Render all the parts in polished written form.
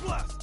Blast!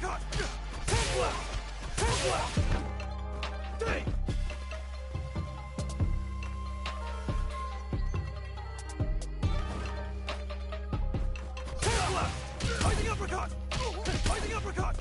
uppercut! Hand blast! Hand blast! Dang! Hand blast! Fighting uppercut! Fighting uppercut!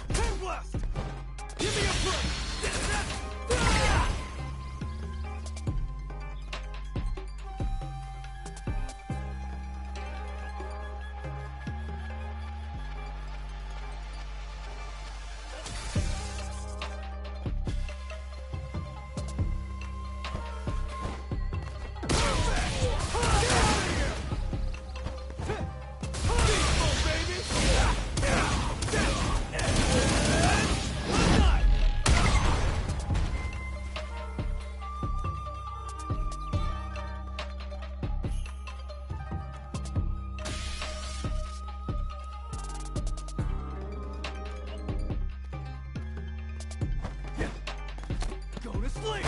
Hand blast! Give me a break! Go to sleep!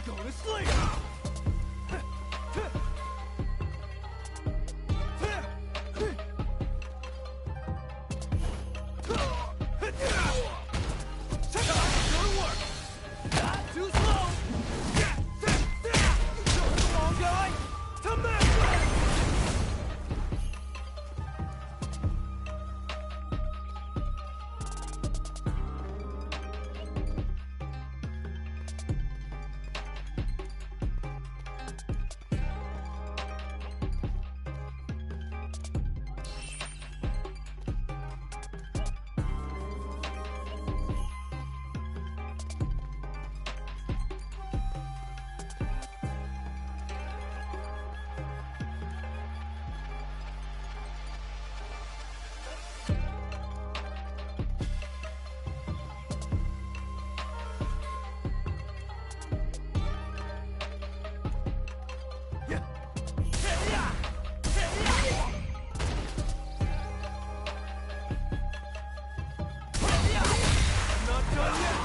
Go to sleep! Too slow! Come on, guy! To master! Not done yet!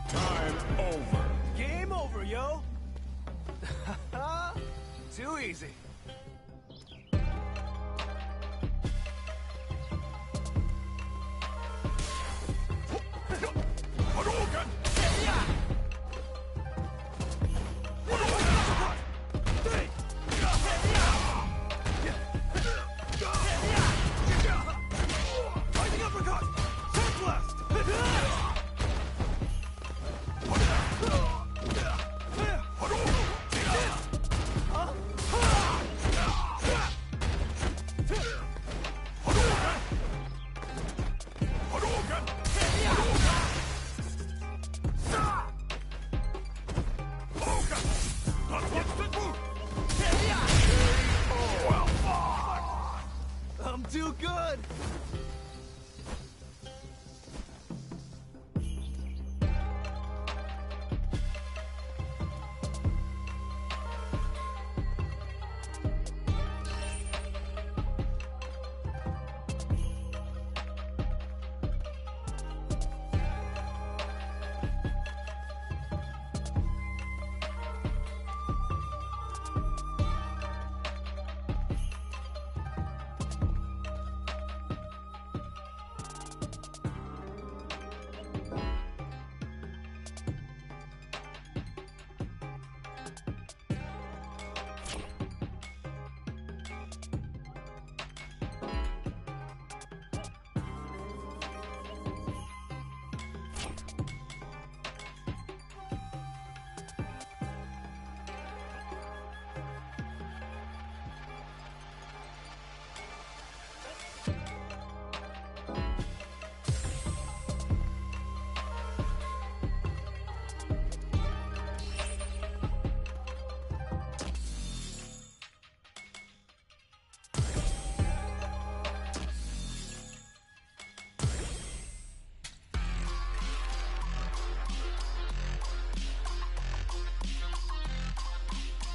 Time over. Game over, yo. Too easy. Hadouken! Lightning uppercut! Sword blast! I'm too good!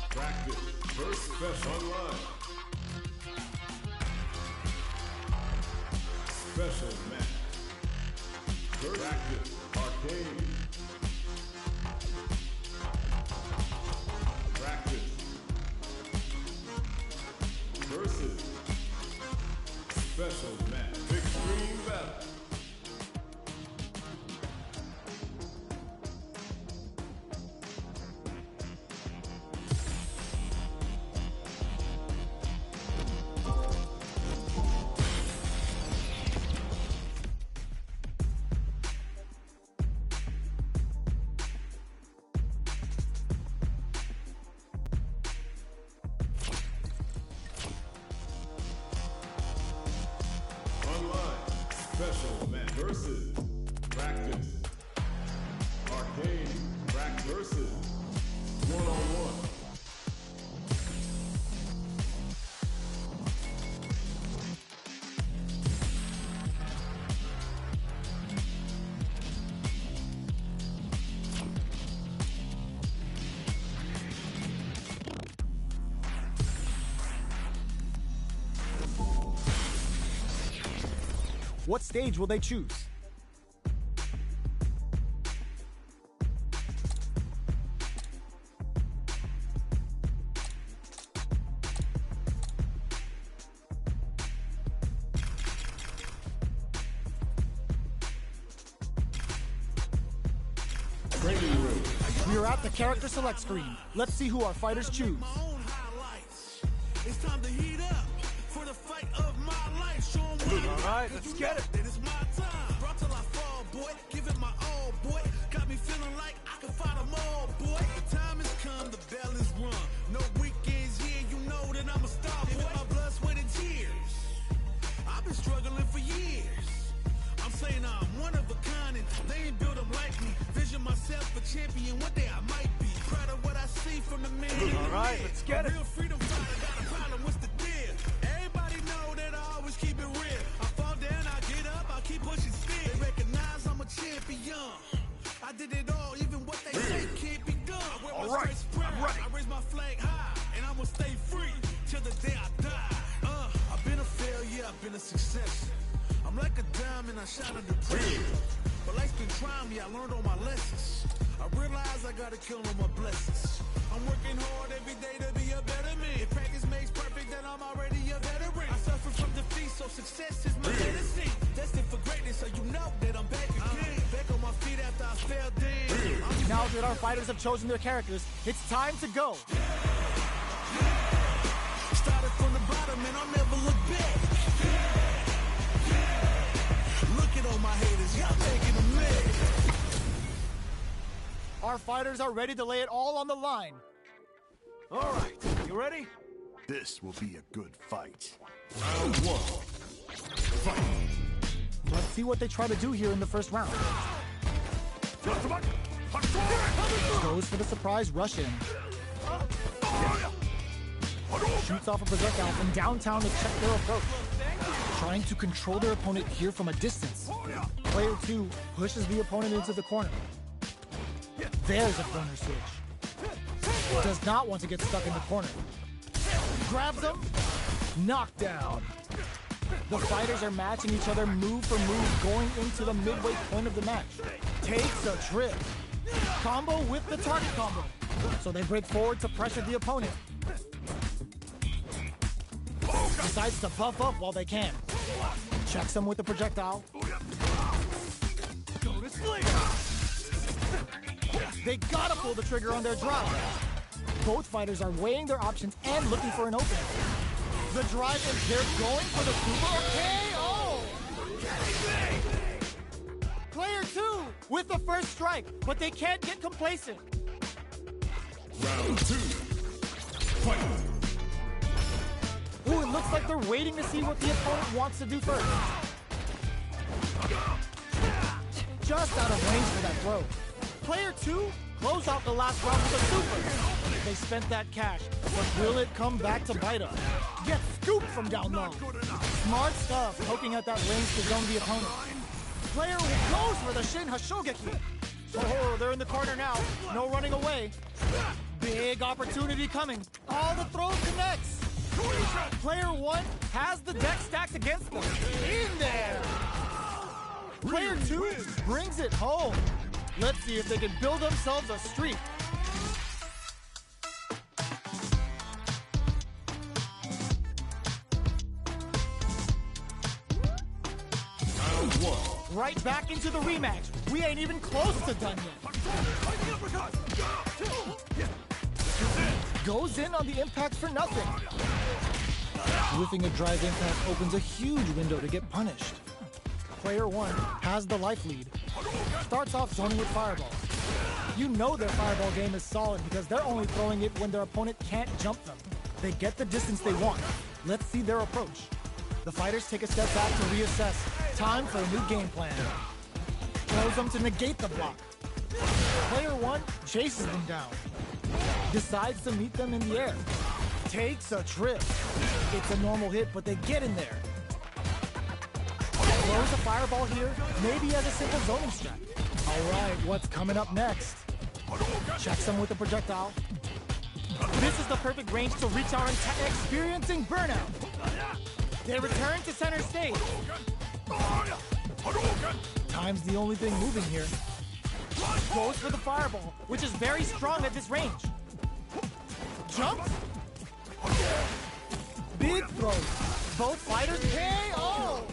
Practice. First special online. Special match. First practice. Arcade. Practice. Versus. Special match. Extreme battle. Special match versus practice. Arcade practice versus one-on-one. What stage will they choose? Training room. We are at the character select screen. Let's see who our fighters choose. It's time to heat up for the fight of my life. Show 'em what All right, let's get it. Then it's my time. Brought till I fall, boy. Give it my all, boy. Got me feeling like I can fight 'em all, boy. The time has come, the bell is rung. No weekends here, you know that I'm a star, boy. My blood, sweat, and tears. I've been struggling for years. I'm saying I'm one of a kind, and they ain't built them like me. Vision myself a champion, one day I might be. Proud of what I see from the man. All right, let's get it. Real freedom fighter, got a problem, what's the deal? Everybody know that I always keep it real. I fall down, I get up, I keep pushing still. They recognize I'm a champion. I did it all, even what they say can't be done. I wear my stripes proud. I raise my flag been a success. I'm like a diamond, I shine under pressure. But life's been trying me, I learned all my lessons. I realize I gotta kill all my blessings. I'm working hard every day to be a better man. If practice makes perfect, then I'm already a veteran. I suffer from defeat, so success is my medicine. Destined for greatness, so you know that I'm back again. Back on my feet after I fell down. Now that our fighters have chosen their characters, it's time to go. Started from the bottom and I'll never look back. Look at all my haters, y'all making them mad. Our fighters are ready to lay it all on the line. All right, you ready? This will be a good fight. Round one. Fight. Let's see what they try to do here in the first round. Goes for the surprise rush in. Shoots off a projectile from downtown to check their approach. Trying to control their opponent here from a distance. Player 2 pushes the opponent into the corner. There's a corner switch. Does not want to get stuck in the corner. Grabs him. Knockdown. The fighters are matching each other move for move going into the midway point of the match. Takes a trip. Combo with the target combo. So they break forward to pressure the opponent. Decides to buff up while they can. Checks him with the projectile. Go to sleep. They gotta pull the trigger on their drive. Both fighters are weighing their options and looking for an opening. The drive is they're going for the super KO. Player 2 with the first strike, but they can't get complacent. Round two. Fight. Ooh, it looks like they're waiting to see what the opponent wants to do first. Just out of range for that throw. Player 2 close out the last round with a super. They spent that cash, but will it come back to bite us? Gets scooped from down low. Smart stuff, poking at that range to zone the opponent. Player goes for the Shin Hashogeki. Oh, they're in the corner now. No running away. Big opportunity coming. All the throw connects. Player 1 has the deck stacked against them. In there. Player 2 brings it home. Let's see if they can build themselves a streak. Round one. Right back into the rematch. We ain't even close to done yet. Goes in on the impact for nothing. Whiffing a drive impact opens a huge window to get punished. Player 1 has the life lead. Starts off zoning with fireballs. You know their fireball game is solid because they're only throwing it when their opponent can't jump them. They get the distance they want. Let's see their approach. The fighters take a step back to reassess. Time for a new game plan. Throws them to negate the block. Player 1 chases them down. Decides to meet them in the air. Takes a trip. It's a normal hit, but they get in there. Throws a fireball here, maybe as a simple zoning strat. All right, what's coming up next? Checks them with a projectile. This is the perfect range to reach our experiencing burnout. They return to center stage. Time's the only thing moving here. Goes for the fireball, which is very strong at this range. Jumps. Big throw. Both fighters KO.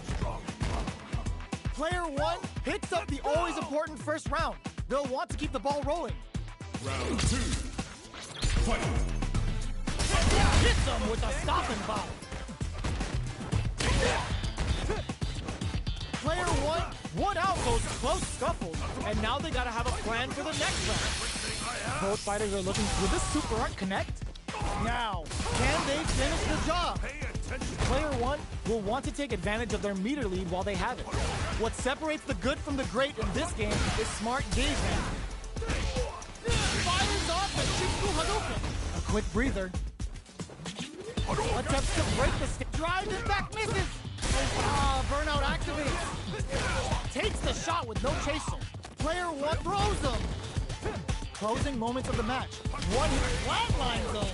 Player 1 hits up the always important first round. They'll want to keep the ball rolling. Round two. Fight. Hits them with a stopping foul. Player 1 out those close scuffles, and now they gotta have a plan for the next round. Both fighters are looking for the super art connect. Now, can they finish the job? Player 1 will want to take advantage of their meter lead while they have it. What separates the good from the great in this game is smart game management. Fires off the Shifu Hadouken. A quick breather. Attempts to break the stick. Drive impact misses. Burnout activates. Takes the shot with no chaser. Player 1 throws them. Closing moments of the match. One hit flatline zone.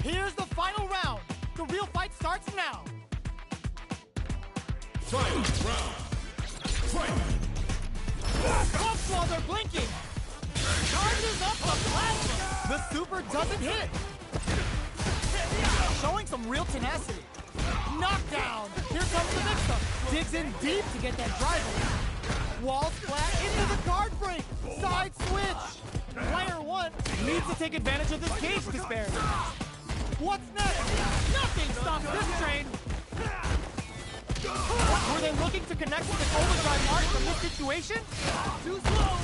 Here's the final round. The real fight starts now. Final round. Fight! Bumps while they're blinking. Charges up the plasma. The super doesn't hit. Showing some real tenacity. Knockdown. Here comes the mix-up. Digs in deep to get that drive in. Walls flat into the guard break. Side switch. Player one needs to take advantage of this gauge disparity. What's next? Nothing stops this train. Were they looking to connect with an overdrive mark from this situation? Too slow.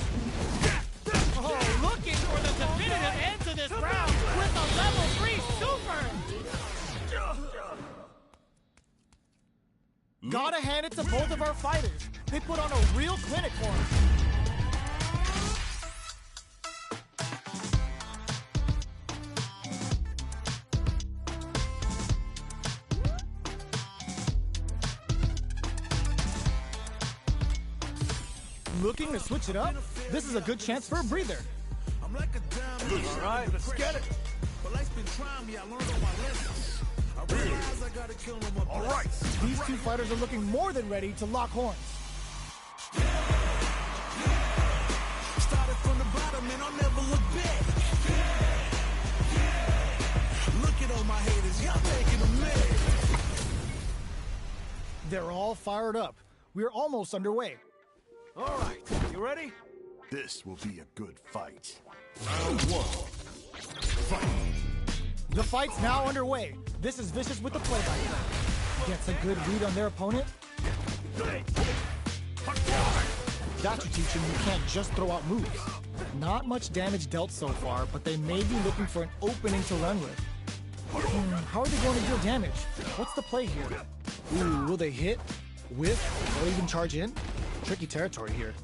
Oh, looking for the definitive end to this round with a level 3 super. Gotta hand it to both of our fighters. They put on a real clinic for us. Looking to switch it up? This is a good chance for a breather. I'm like a diamond. All right, let's get it. But life's been trying me, I learned all my lessons. I realize I gotta kill them up. All right. These two fighters are looking more than ready to lock horns. Started from the bottom and I'll never look back. Look at all my haters, y'all making them mad. They're all fired up. We're almost underway. All right, you ready? This will be a good fight. Round one. Fight! The fight's now underway. This is Vicious with the play-by. Gets a good read on their opponent. That should teach him you can't just throw out moves. Not much damage dealt so far, but they may be looking for an opening to run with. How are they going to deal damage? What's the play here? Ooh, will they hit, whiff, or even charge in? Tricky territory here.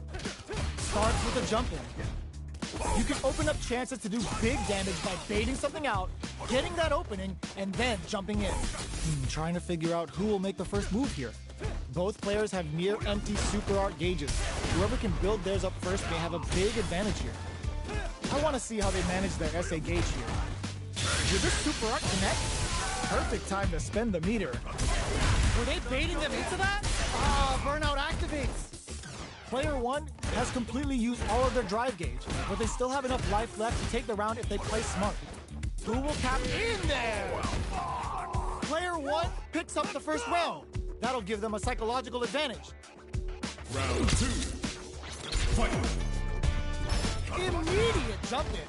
Starts with a jump in. You can open up chances to do big damage by baiting something out, getting that opening, and then jumping in. Trying to figure out who will make the first move here. Both players have near empty super art gauges. Whoever can build theirs up first may have a big advantage here. I want to see how they manage their SA gauge here. Did this super art connect? Perfect time to spend the meter. Were they baiting them into that? Burnout activates. Player one has completely used all of their drive gauge, but they still have enough life left to take the round if they play smart. Who will cap in there? Player one picks up the first round. That'll give them a psychological advantage. Round two. Fight! Immediate jump in.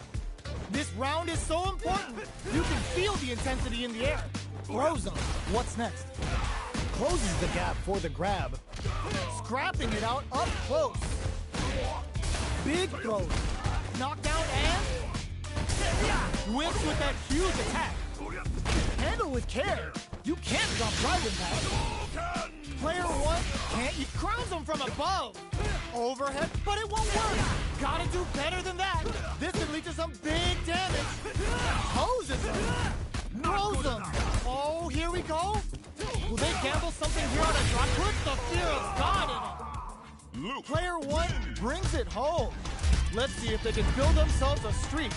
This round is so important. You can feel the intensity in the air. Throw zone. What's next? Closes the gap for the grab. Scrapping it out up close. Big throws. Knockdown and whips with that huge attack. Handle with care. You can't drop drive impact. Player one can't. He crowns him from above. Overhead, but it won't work. Gotta do better than that. This can lead to some big damage. Hoses him. Throws him. Oh, here we go. Will they gamble something here on a drop? Put the fear of God in him. Luke! Player one brings it home. Let's see if they can build themselves a streak.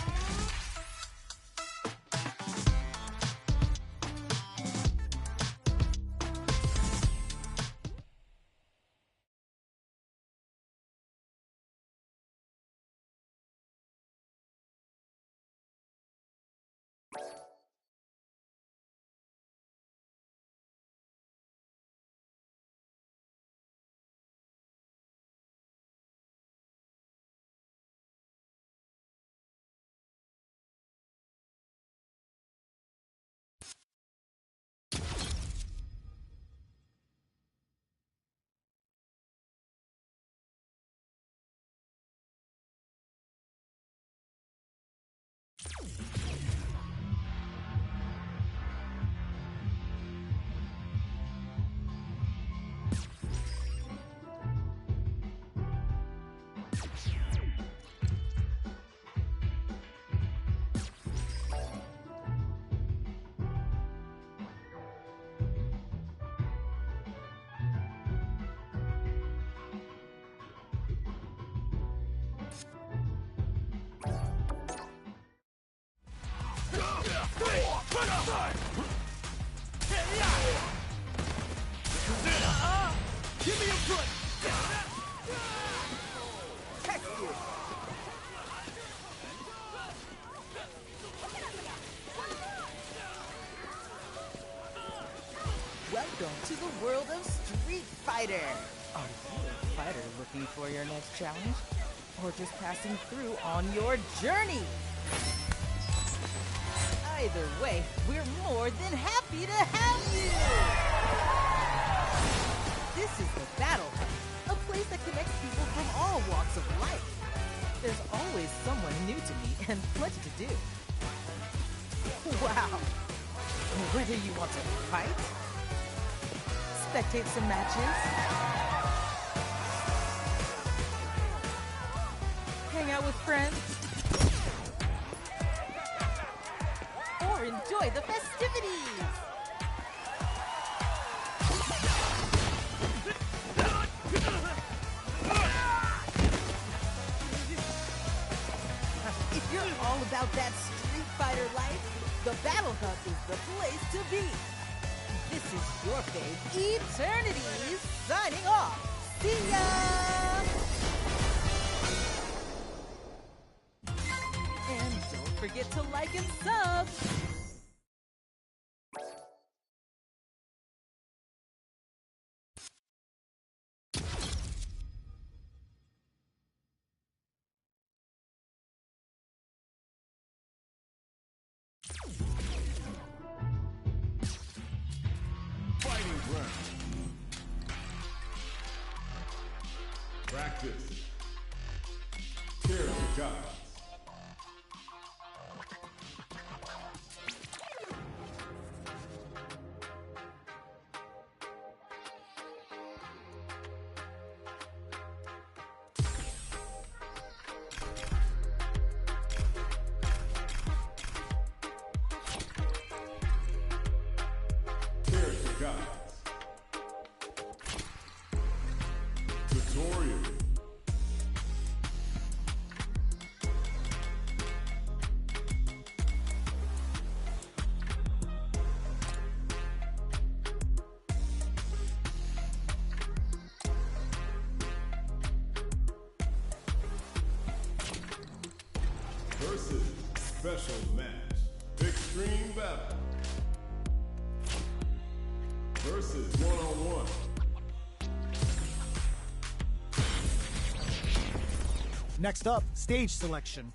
Fighter! Are you a fighter looking for your next challenge? Or just passing through on your journey? Either way, we're more than happy to have you! This is the Battle Hub, a place that connects people from all walks of life. There's always someone new to meet and plenty to do. Wow! Whether you want to fight, spectate some matches, hang out with friends, or enjoy the festivities! If you're all about that Street Fighter life, the Battle Hub is the place to be. This is your fave, Eternities, signing off. See ya! And don't forget to like and sub. Fighting ground. Practice. Tear the gods. Tear the gods. Tutorial. Versus special match. Extreme battle. Versus one-on-one. Next up, stage selection.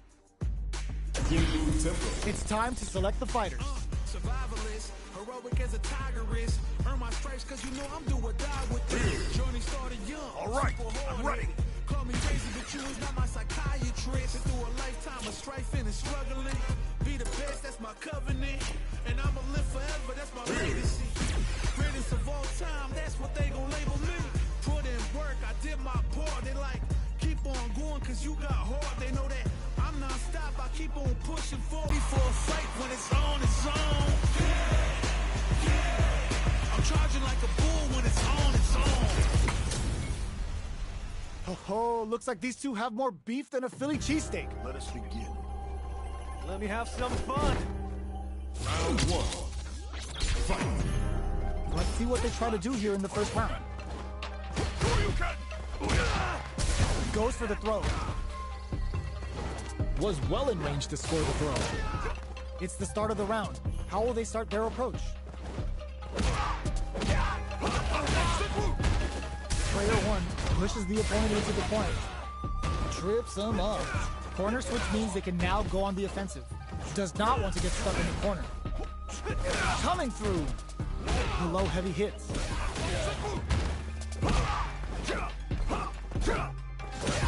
Jingu Temple. It's time to select the fighters. Survivalist, heroic as a tigress. Earn my stripes cause you know I'm do or die with this. Journey started young. All right, I'm ready. Call me crazy, but you was not my psychiatrist. Been through a lifetime of strife and struggling. Be the best, that's my covenant. And I'ma live forever, that's my legacy. Greatest of all time, that's what they gon' label me. Put in work, I did my part. They like, keep on going cause you got hard. They know that I'm non-stop, I keep on pushing forward. Before a fight, when it's on, it's on. I'm charging like a bull when it's on, it's on. Oh, looks like these two have more beef than a Philly cheesesteak. Let us begin. Let me have some fun. Round one. Fight. Let's see what they try to do here in the first round. Goes for the throw. Was well in range to score the throw. It's the start of the round. How will they start their approach? Player one pushes the opponent into the corner. Trips him up. Corner switch means they can now go on the offensive. Does not want to get stuck in the corner. Coming through. The low heavy hits.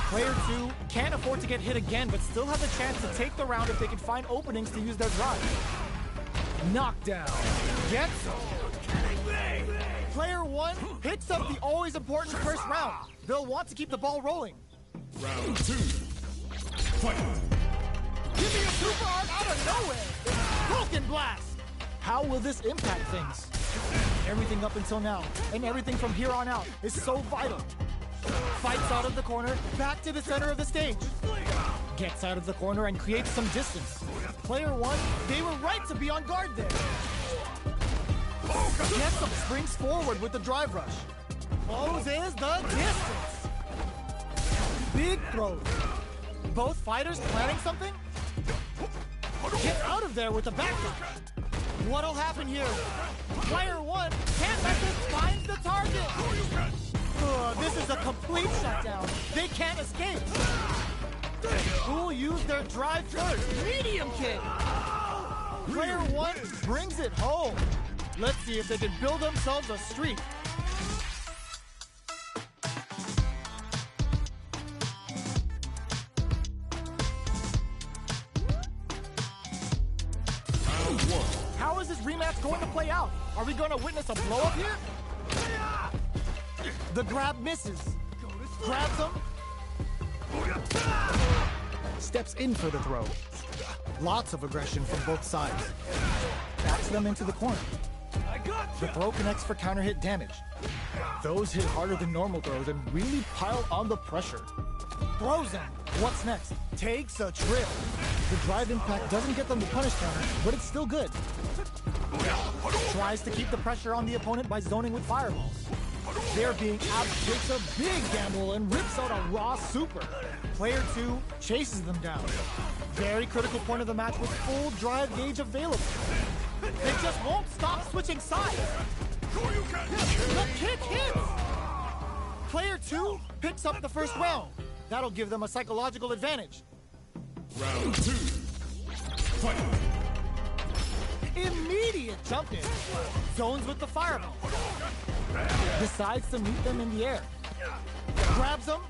Player two can't afford to get hit again, but still has a chance to take the round if they can find openings to use their drive. Knockdown. Gets him. Player one picks up the always important first round. They'll want to keep the ball rolling. Round two. Fight. Give me a super art out of nowhere! Broken Blast! How will this impact things? Everything up until now, and everything from here on out, is so vital. Fights out of the corner, back to the center of the stage. Gets out of the corner and creates some distance. Player one, they were right to be on guard there. Jessup springs forward with the drive rush. Closes the distance. Big throws. Both fighters planning something? Get out of there with the back rush. What'll happen here? Player one can't let this find the target. This is a complete shutdown. They can't escape. Who will use their drive first? Medium kick. Player 1 brings it home. Let's see if they can build themselves a streak. How is this rematch going to play out? Are we going to witness a blow-up here? The grab misses. Grabs him. Steps in for the throw. Lots of aggression from both sides. Backs them into the corner. The throw connects for counter hit damage. Those hit harder than normal throws and really pile on the pressure. Throws him. What's next? Takes a trip. The drive impact doesn't get them the punish counter, but it's still good. Tries to keep the pressure on the opponent by zoning with fireballs. They're being out, takes a big gamble and rips out a raw super. Player 2 chases them down. Very critical point of the match with full drive gauge available. They just won't stop switching sides. The kick hits! Player 2 picks up the first round. That'll give them a psychological advantage. Round 2. Fight. Immediate jump in. Zones with the fireball. Decides to meet them in the air. Grabs them.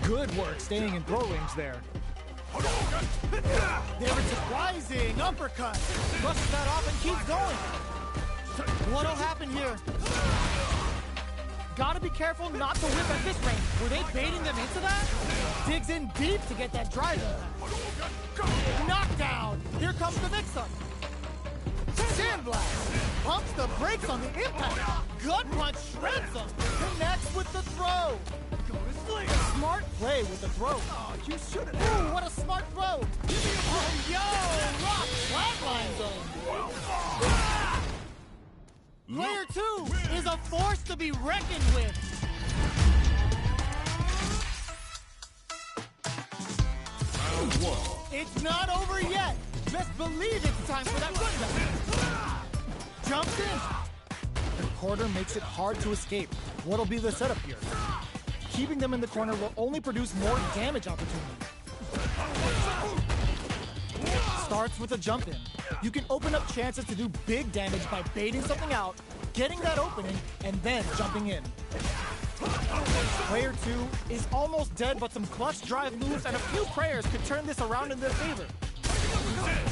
Good work staying in throw range there. There's a surprising uppercut. Brushes that off and keeps going. What'll happen here? Gotta be careful not to whip at this range. Were they baiting them into that? Digs in deep to get that drive in. Knockdown. Here comes the mix-up. Sandblast. Pumps the brakes on the impact. Gut punch shreds them. Connects with the throw. Smart play with the throw. You should have. Ooh, what a smart throw. Oh, yo, Rock flatline zone. Player 2 is a force to be reckoned with. Round 1. It's not over yet. Best believe it's time for that rundown. Jumps in. The quarter makes it hard to escape. What'll be the setup here? Keeping them in the corner will only produce more damage opportunities. Starts with a jump in. You can open up chances to do big damage by baiting something out, getting that opening, and then jumping in. Player 2 is almost dead, but some clutch drive moves and a few prayers could turn this around in their favor.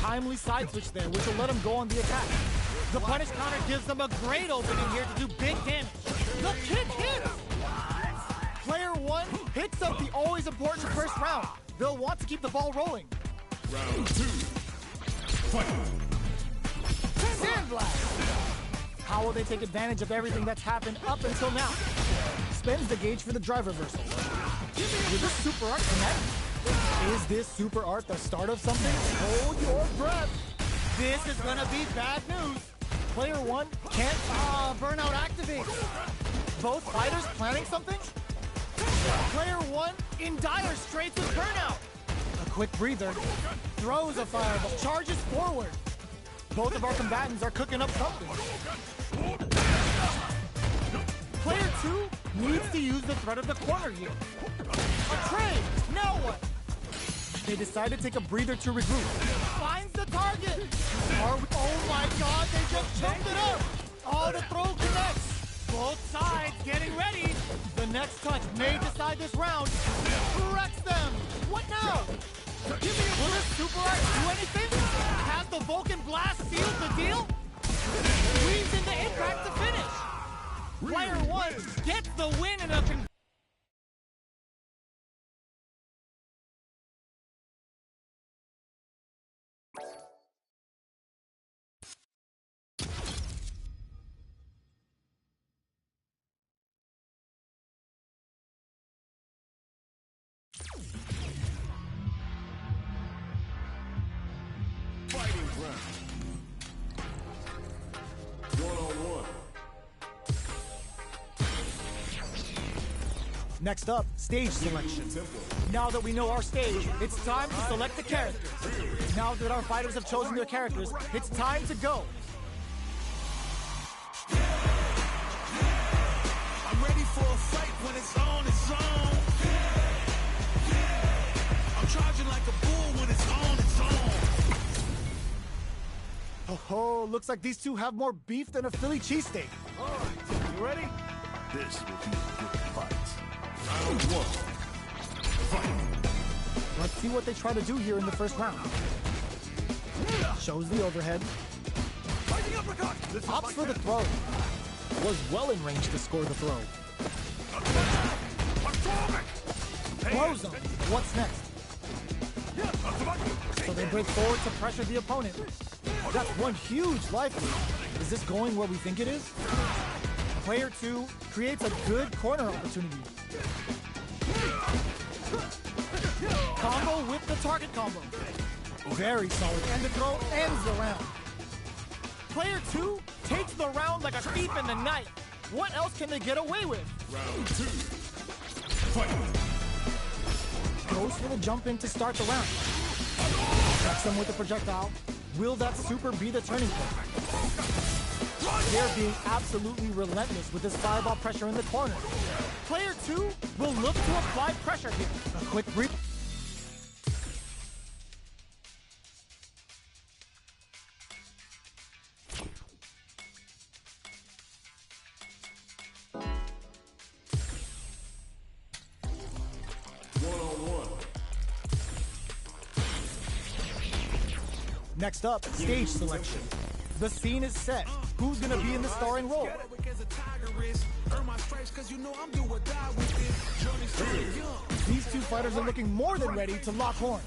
Timely side switch there, which will let him go on the attack. The punish counter gives them a great opening here to do big damage. The kick hits! Player 1 picks up the always important first round. They'll want to keep the ball rolling. Round 2. Fight. Sandblast! How will they take advantage of everything that's happened up until now? Spends the gauge for the drive reversal. Will this super art connect? Is this super art the start of something? Hold your breath. This is gonna be bad news. Player 1 can't, burnout activates. Both fighters planning something? Player 1 in dire straits with burnout. A quick breather. Throws a fireball. Charges forward. Both of our combatants are cooking up something. Player 2 needs to use the threat of the corner here. A trade. Now what? They decide to take a breather to regroup. Finds the target. Oh my god, they just jumped it up. Oh, the throw connects. Both sides getting ready. The next touch may decide this round. Wrecks them. What now? Will this super art do anything? Has the Vulcan blast sealed the deal? Weaves into impact to finish. Player 1 gets the win in a Fighting round. 1-on-1. Next up, stage selection. Now that we know our stage, it's time to select the characters. Now that our fighters have chosen their characters, it's time to go. I'm ready for a fight when it's on its own. I'm charging like a bull when it's on its own. Oh, looks like these two have more beef than a Philly cheesesteak. All right, you ready? This will be a good fight. Round one. Fight. Let's see what they try to do here in the first round. Shows the overhead. Fighting uppercut. This is Opts my for the chance. throw. Was well in range to score the throw. Throws him. What's next? So they break forward to pressure the opponent. That's one huge life lead. Is this going where we think it is? Player 2 creates a good corner opportunity. Combo with the target combo. Very solid. And the throw ends the round. Player 2 takes the round like a thief in the night. What else can they get away with? Round two. Fight. Goes for the jump in to start the round. Checks them with the projectile. Will that super be the turning point? They're being absolutely relentless with this fireball pressure in the corner. Player 2 will look to apply pressure here. A quick brief. One-on-one. Next up, stage selection. The scene is set. Who's gonna be in the starring role? As a tiger is, earn my stripes 'cause you know I'm do or die with it. Journey started young. These two fighters are looking more than ready to lock horns.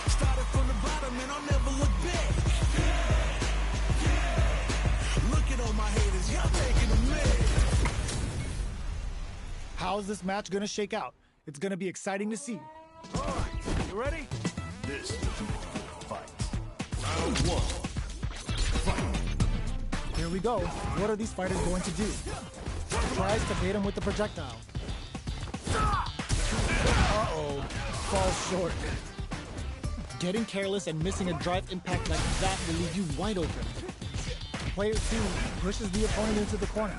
Started from the bottom and I'll never look back. Look at all my haters, y'all taking a minute. How's this match gonna shake out? It's gonna be exciting to see. All right, you ready? This will be a good fight. Round one. Fight. Here we go. What are these fighters going to do? Tries to bait him with the projectile. Uh-oh. Falls short. Getting careless and missing a drive impact like that will leave you wide open. Player 2 pushes the opponent into the corner.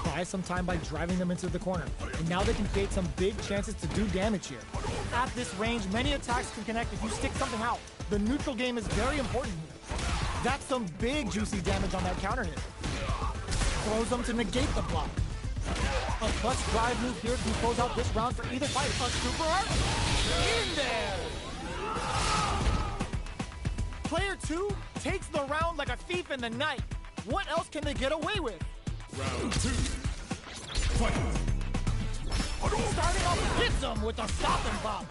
Buys some time by driving them into the corner. And now they can create some big chances to do damage here. At this range, many attacks can connect if you stick something out. The neutral game is very important here. That's some big juicy damage on that counter hit. Throws them to negate the block. A clutch drive move here can close out this round for either fighter. A super art? In there! Player 2 takes the round like a thief in the night. What else can they get away with? Round two. Fight. Starting off, hits him with a stop and bop.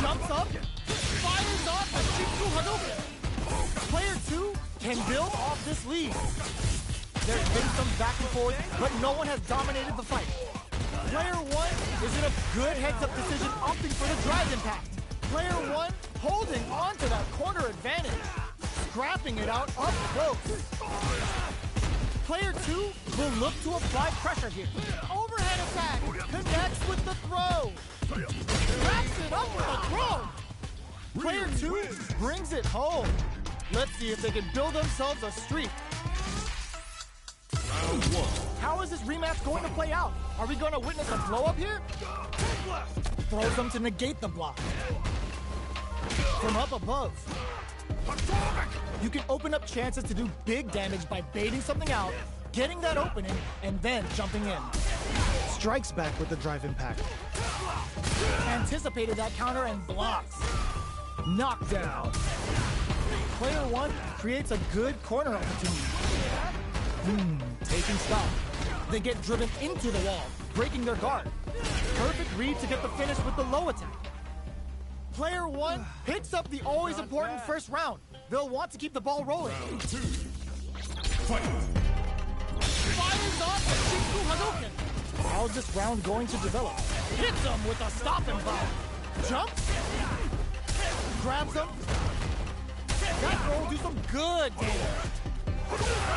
Jumps up, fires off a Shiku Hadouken. Player 2 can build off this lead. There's been some back and forth, but no one has dominated the fight. Player 1 is in a good heads-up decision, opting for the drive impact. Player 1 holding on to that corner advantage, scrapping it out up close. Player 2 will look to apply pressure here. Overhead attack, connects with the throw. Wraps it up with a throw. Player 2 brings it home. Let's see if they can build themselves a streak. Round one. How is this rematch going to play out? Are we going to witness a blow up here? Throws them to negate the block. From up above. You can open up chances to do big damage by baiting something out, getting that opening, and then jumping in. Strikes back with the drive impact. Anticipated that counter and blocks. Knockdown. Player 1 creates a good corner opportunity. Taking stock. They get driven into the wall, breaking their guard. Perfect read to get the finish with the low attack. Player 1 picks up the always important first round. They'll want to keep the ball rolling. Round two. Fight. Fires off a Shiku Hadouken. How's this round going to develop? Hits him with a stop and bomb. Jumps. Grabs him. That throw will do some good damage.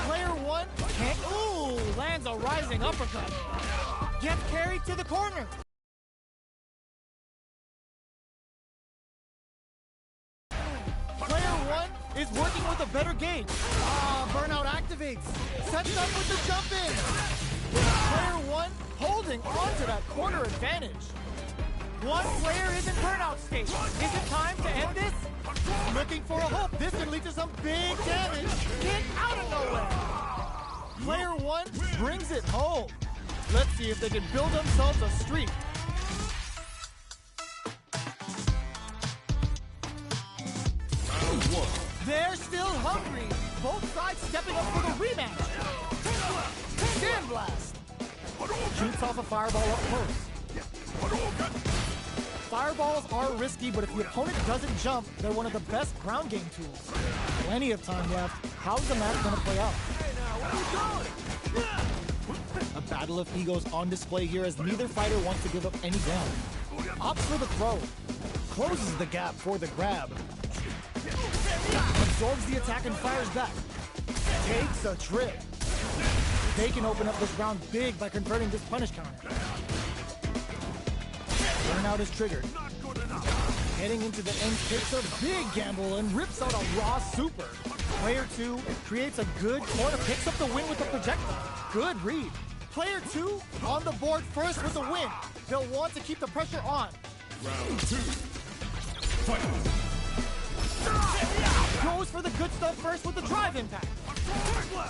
Player 1 can't. Ooh, lands a rising uppercut. Gets carried to the corner. Player 1 is working with a better gauge. Burnout activates. Sets up with the jump in. Player 1 holding on to that corner advantage. One player is in burnout state. Is it time to end this? Looking for a hope. This can lead to some big damage. Get out of nowhere. Player 1 brings it home. Let's see if they can build themselves a streak. Round 1. They're still hungry. Both sides stepping up for the rematch. Sandblast. Shoots off a fireball up close. Fireballs are risky, but if the opponent doesn't jump, they're one of the best ground game tools. Plenty of time left. How's the match going to play out? A battle of egos on display here as neither fighter wants to give up any ground. Opts for the throw. Closes the gap for the grab. Absorbs the attack and fires back. Takes a trip. They can open up this round big by converting this punish counter. Burnout is triggered. Heading into the end, takes a big gamble and rips out a raw super. Player 2 creates a good corner, picks up the win with a projectile. Good read. Player 2 on the board first with a win. They'll want to keep the pressure on. Round 2. Fight. Goes for the good stuff first with the drive impact.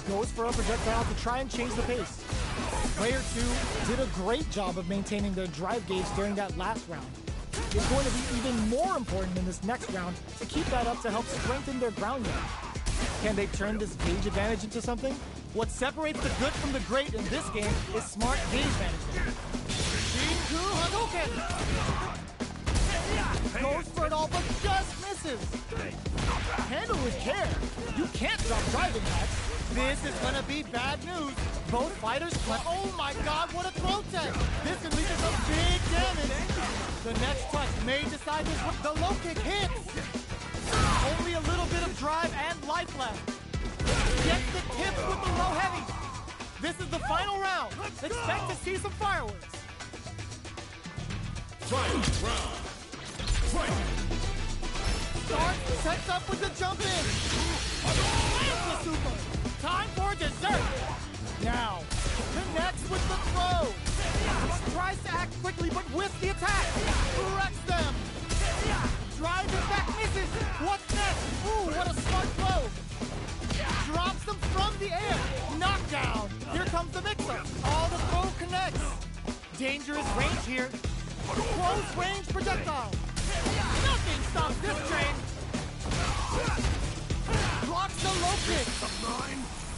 Goes for a projectile to try and change the pace. Player 2 did a great job of maintaining their drive gauge during that last round. It's going to be even more important in this next round to keep that up to help strengthen their ground game. Can they turn this gauge advantage into something? What separates the good from the great in this game is smart gauge management. Shinku Hadouken! Goes for it all, but just misses. Handle with care. You can't drop driving hacks. This is gonna be bad news. Both fighters play. Oh my god, what a throw tech! This can lead to some big damage. The next touch may decide this one. The low kick hits. Only a little bit of drive and life left. Gets the tip with the low heavy. This is the final round. Expect to see some fireworks. Final round. Fight. Starts, sets up with the jump in. Lands the super. Time for dessert. Now, connects with the throw. Tries to act quickly, but with the attack. Wrecks them. Drives it back, misses. What's next? Ooh, what a smart throw. Drops them from the air. Knockdown. Here comes the mix-up. All the throw connects. Dangerous range here. Close range projectile. Nothing stops this train. Blocks the low kick.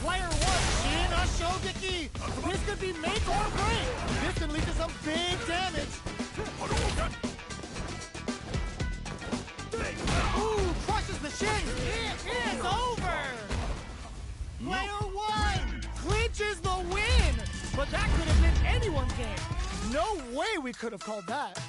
Player 1, Shin Ashogeki. This could be make or break. This can lead to some big damage. Ooh, crushes the shin. It is over. Player 1 clinches the win. But that could have been anyone's game. No way we could have called that.